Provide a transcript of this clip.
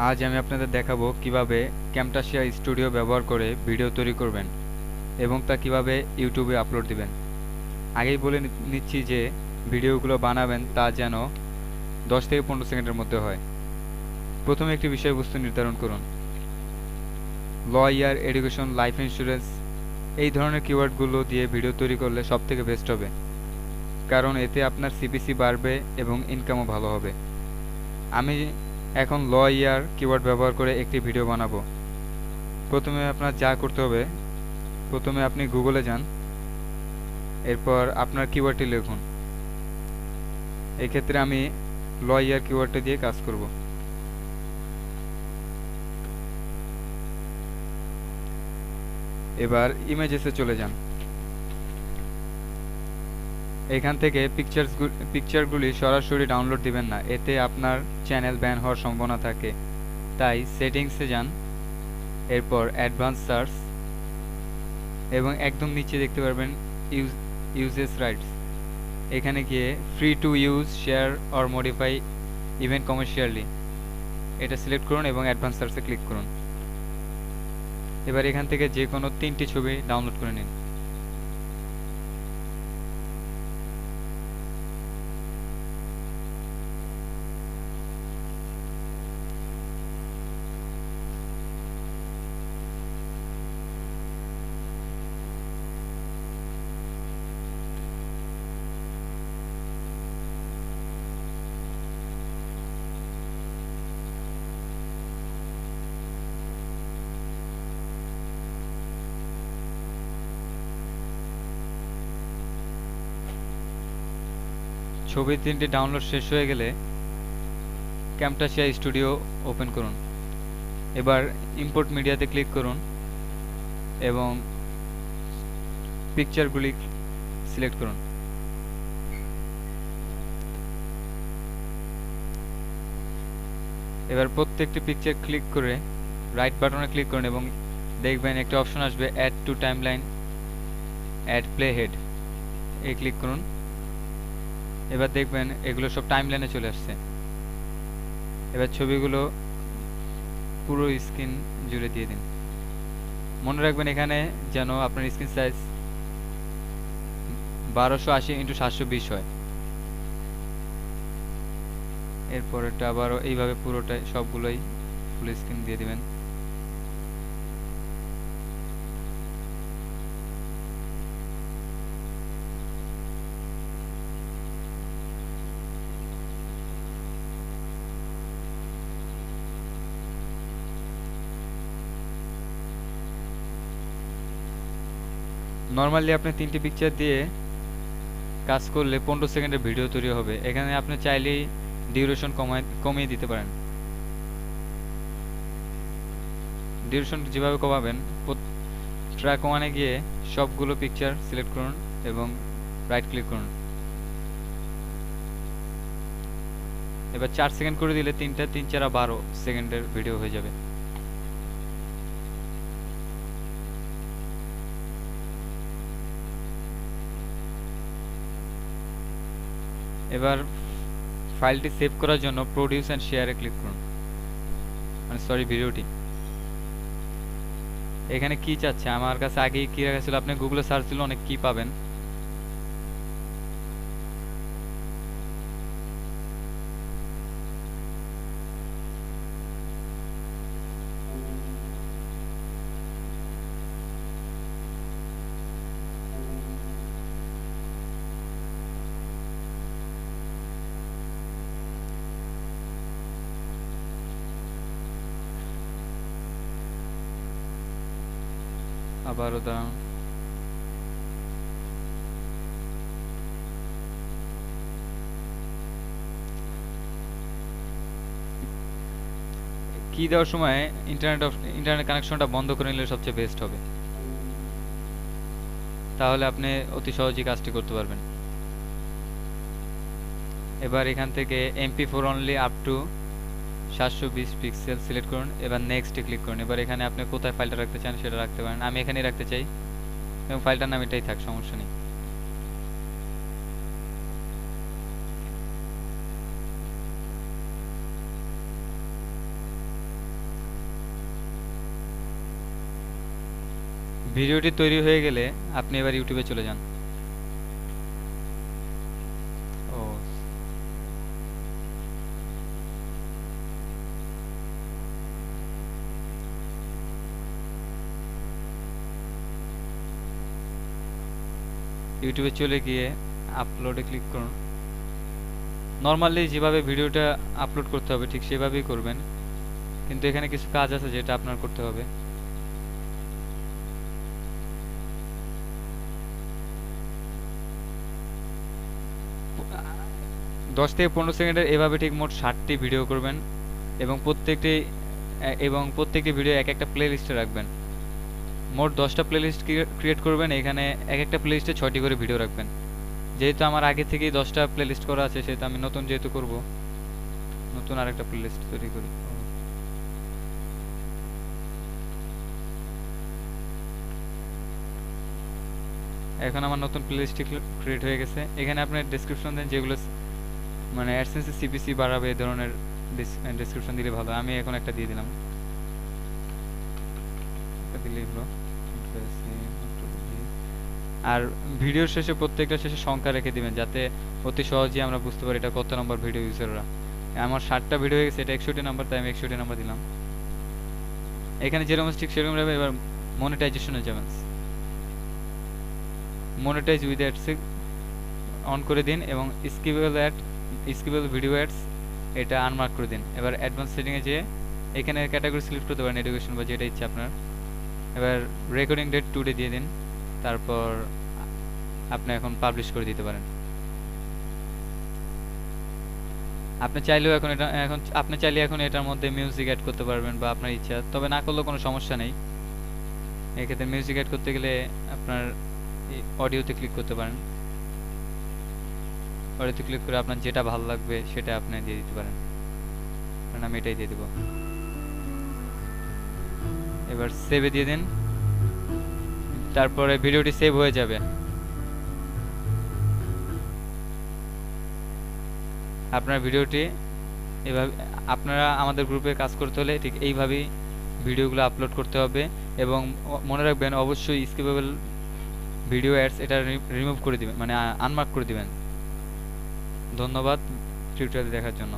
আজ আমি আপনাদের দেখাবো কিভাবে ক্যামটাসিয়া স্টুডিও ব্যবহার করে ভিডিও তৈরি করবেন এবং তা কিভাবে ইউটিউবে আপলোড দিবেন। আগেই বলে নিচ্ছি যে ভিডিওগুলো বানাবেন তা যেন 10 থেকে 15 সেকেন্ডের মধ্যে হয়। প্রথমে একটি বিষয়বস্তু নির্ধারণ করুন। ল, ইয়ার, এডুকেশন, লাইফ ইন্স্যুরেন্স এই ধরনের কিওয়ার্ডগুলো দিয়ে ভিডিও তৈরি করলে সবথেকে বেস্ট হবে, কারণ এতে আপনার সিপিসি বাড়বে এবং ইনকামও ভালো হবে। আমি এখন ল, ইয়ার কিওয়ার্ড ব্যবহার করে একটি ভিডিও বানাবো। প্রথমে আপনার যা করতে হবে, প্রথমে আপনি গুগলে যান, এরপর আপনার কিওয়ার্ডটি লিখুন। এক্ষেত্রে আমি ল, ইয়ার কিওয়ার্ডটা দিয়ে কাজ করব। এবার ইমেজেসে চলে যান। এখান থেকে পিকচারগুলি সরাসরি ডাউনলোড দিবেন না, এতে আপনার চ্যানেল ব্যান হওয়ার সম্ভাবনা থাকে। তাই সেটিংসে যান, এরপর অ্যাডভান্স সার্চ এবং একদম নিচে দেখতে পারবেন ইউজেস রাইটস। এখানে গিয়ে free to use, share or modify even commercially এটা সিলেক্ট করুন এবং অ্যাডভান্স সার্চে ক্লিক করুন। এবার এখান থেকে যে কোনো 3টি ছবি ডাউনলোড করে নিন। ছবি 3টি ডাউনলোড শেষ হয়ে গেলে ক্যামটাসিয়া স্টুডিও ওপেন করুন। এবার ইম্পোর্ট মিডিয়াতে ক্লিক করুন এবং পিকচারগুলি সিলেক্ট করুন। এবার প্রত্যেকটি পিকচার ক্লিক করে রাইট বাটনে ক্লিক করুন এবং দেখবেন একটা অপশন আসবে add to timeline, add play head, এই ক্লিক করুন। এবার দেখবেন এগুলো সব টাইমলাইনে চলে আসছে। এবার ছবিগুলো পুরো স্ক্রিন জুড়ে দিয়ে দিন। মনে রাখবেন এখানে যেন আপনার স্ক্রিন সাইজ 1280x720 হয়। এরপর এটা আবারও এইভাবে পুরোটাই সবগুলোই ফুল স্ক্রিন দিয়ে দিবেন। নর্মালি আপনি 3টি পিকচার দিয়ে কাজ করলে 15 সেকেন্ডের ভিডিও তৈরি হবে। এখানে আপনি চাইলেই ডিউরেশন কমিয়ে দিতে পারেন। ডিউরেশন যেভাবে কমাবেন, ট্র্যাক ওয়ানে গিয়ে সবগুলো পিকচার সিলেক্ট করুন এবং রাইট ক্লিক করুন। এবার 4 সেকেন্ড করে দিলে 3টা 3 4 12 সেকেন্ডের ভিডিও হয়ে যাবে। এবার ফাইলটি সেভ করার জন্য প্রোডিউস অ্যান্ড শেয়ারে ক্লিক করুন, ভিডিওটি। এখানে কি চাচ্ছে, আমার কাছে আগেই কি রাখা ছিল, আপনি গুগলে সার্চ দিলে অনেক কি পাবেন। আবারও দাঁড়ান। কি দেওয়ার সময় ইন্টারনেট কানেকশনটা বন্ধ করে নিলে সবচেয়ে বেস্ট হবে, তাহলে আপনি অতি সহজেই কাজটি করতে পারবেন। এবার এখান থেকে MP4 only up to 720 pixel select করুন। এবার নেক্সটে ক্লিক করুন। এবার এখানে আপনি কোথায় ফাইলটা রাখতে চান সেটা রাখতে পারেন। আমি এখানেই রাখতে চাই এবং ফাইলটার নাম এটাই থাক, সমস্যা নেই। ভিডিওটি তৈরি হয়ে গেলে আপনি এবার ইউটিউবে চলে যান। ও ইউটিউবে চলে গিয়ে আপলোডে ক্লিক করুন। নর্মালি যেভাবে ভিডিওটা আপলোড করতে হবে ঠিক সেভাবেই করবেন, কিন্তু এখানে কিছু কাজ আছে যেটা আপনার করতে হবে। 10 থেকে 15 সেকেন্ডের এভাবে ঠিক মোট 60টি ভিডিও করবেন এবং প্রত্যেকটি ভিডিও এক একটা প্লে লিস্টে রাখবেন। মোট 10টা প্লে লিস্ট ক্রিয়েট করবেন, এখানে এক একটা প্লে লিস্টে 6টি করে ভিডিও রাখবেন। যেহেতু আমার আগে থেকেই 10টা প্লে লিস্ট করা আছে, সেহেতু আমি নতুন যেহেতু করব, নতুন আরেকটা প্লে লিস্ট তৈরি করি। এখন আমার নতুন প্লে লিস্ট ক্রিয়েট হয়ে গেছে। এখানে আপনি ডেসক্রিপশন দেন, যেগুলো মানে অ্যাডসেন্সে সিপিসি বাড়াবে এই ধরনের ডেসক্রিপশন দিলে ভালো। আমি এখন একটা দিয়ে দিলাম, একটা দিলেই হলো। আর ভিডিওর শেষে প্রত্যেকটা শেষে সংখ্যা রেখে দিবেন, যাতে অতি সহজেই আমরা বুঝতে পারি এটা কত নম্বর ভিডিও ইউজাররা। আমার 60টা ভিডিও হয়ে গেছে, এটা 61 নাম্বার, তাই আমি 61 নাম্বার দিলাম। এখানে যেরকম ঠিক সেরকম রাখবে। এবার মনিটাইজেশনে যাবেন, মনিটাইজ উইথ অ্যাডস অন করে দিন এবং স্কিপেবল ভিডিও অ্যাডস এটা আনমার্ক করে দিন। এবার অ্যাডভান্স সেটিংয়ে যেয়ে এখানে ক্যাটাগরি সিলেক্ট করতে পারেন, এডুকেশন বা যেটা ইচ্ছে আপনার। এবার রেকর্ডিং ডেট টুডে দিয়ে দিন, তারপর আপনি এখন পাবলিশ করে দিতে পারেন। আপনি চাইলেও আপনি চাইলে এখন এটার মধ্যে মিউজিক অ্যাড করতে পারবেন বা আপনার ইচ্ছা, তবে না করলেও কোনো সমস্যা নেই। এক্ষেত্রে মিউজিক অ্যাড করতে গেলে আপনার অডিওতে ক্লিক করতে পারেন। অডিওতে ক্লিক করে আপনার যেটা ভালো লাগবে সেটা আপনি দিয়ে দিতে পারেন, কারণ আমি এটাই দিয়ে দেবো। এবার সেভে দিয়ে দিন, তারপরে ভিডিওটি সেভ হয়ে যাবে। আপনার ভিডিওটি এভাবে, আপনারা আমাদের গ্রুপে কাজ করতে হলে ঠিক এইভাবেই ভিডিওগুলো আপলোড করতে হবে। এবং মনে রাখবেন অবশ্যই স্কিপেবল ভিডিও অ্যাডস এটা রিমুভ করে দিবেন, মানে আনমার্ক করে দিবেন। ধন্যবাদ টিউটোরিয়াল দেখার জন্য।